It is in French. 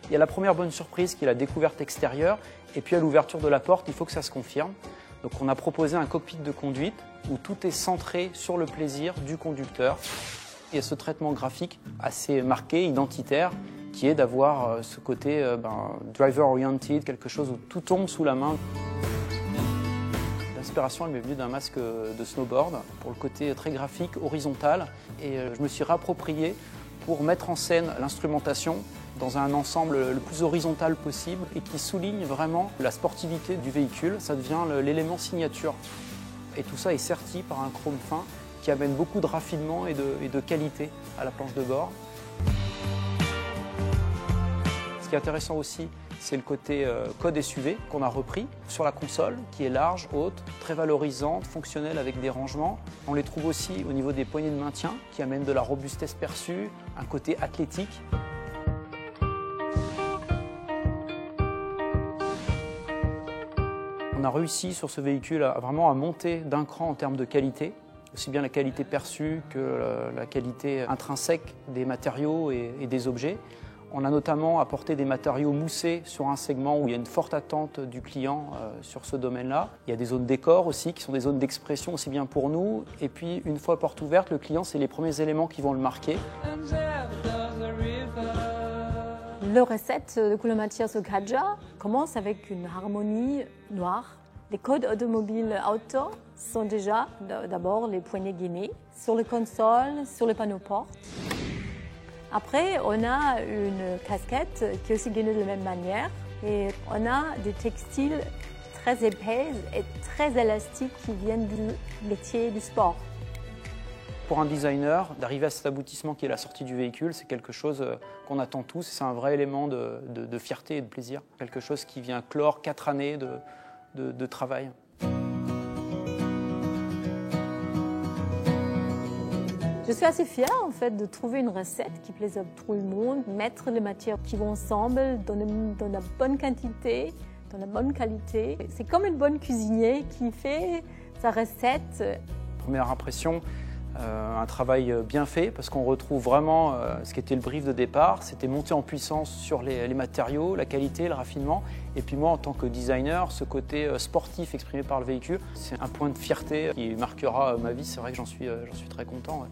Il y a la première bonne surprise qui est la découverte extérieure, et puis à l'ouverture de la porte, il faut que ça se confirme. Donc on a proposé un cockpit de conduite où tout est centré sur le plaisir du conducteur. Il y a ce traitement graphique assez marqué, identitaire, qui est d'avoir ce côté driver-oriented, quelque chose où tout tombe sous la main. L'inspiration, elle m'est venue d'un masque de snowboard, pour le côté très graphique, horizontal, et je me suis réapproprié pour mettre en scène l'instrumentation dans un ensemble le plus horizontal possible et qui souligne vraiment la sportivité du véhicule. Ça devient l'élément signature. Et tout ça est serti par un chrome fin qui amène beaucoup de raffinement et de qualité à la planche de bord. Ce qui est intéressant aussi, c'est le côté code SUV qu'on a repris sur la console, qui est large, haute, très valorisante, fonctionnelle avec des rangements. On les trouve aussi au niveau des poignées de maintien, qui amènent de la robustesse perçue, un côté athlétique. On a réussi sur ce véhicule vraiment à monter d'un cran en termes de qualité, aussi bien la qualité perçue que la qualité intrinsèque des matériaux et des objets. On a notamment apporté des matériaux moussés sur un segment où il y a une forte attente du client sur ce domaine-là. Il y a des zones décor aussi qui sont des zones d'expression aussi bien pour nous. Et puis une fois porte ouverte, le client, c'est les premiers éléments qui vont le marquer. Le recette de couleur matière sur Kadja commence avec une harmonie noire. Les codes automobiles auto sont déjà d'abord les poignées gainées sur les consoles, sur les panneaux portes. Après, on a une casquette qui est aussi gainée de la même manière et on a des textiles très épais et très élastiques qui viennent du métier du sport. Pour un designer, d'arriver à cet aboutissement qui est la sortie du véhicule, c'est quelque chose qu'on attend tous. C'est un vrai élément de fierté et de plaisir. Quelque chose qui vient clore 4 années de travail. Je suis assez fière en fait de trouver une recette qui plaise à tout le monde, mettre les matières qui vont ensemble dans la bonne quantité, dans la bonne qualité. C'est comme une bonne cuisinier qui fait sa recette. Première impression, un travail bien fait parce qu'on retrouve vraiment ce qui était le brief de départ, c'était monter en puissance sur les matériaux, la qualité, le raffinement. Et puis moi, en tant que designer, ce côté sportif exprimé par le véhicule, c'est un point de fierté qui marquera ma vie. C'est vrai que j'en suis très content. Ouais.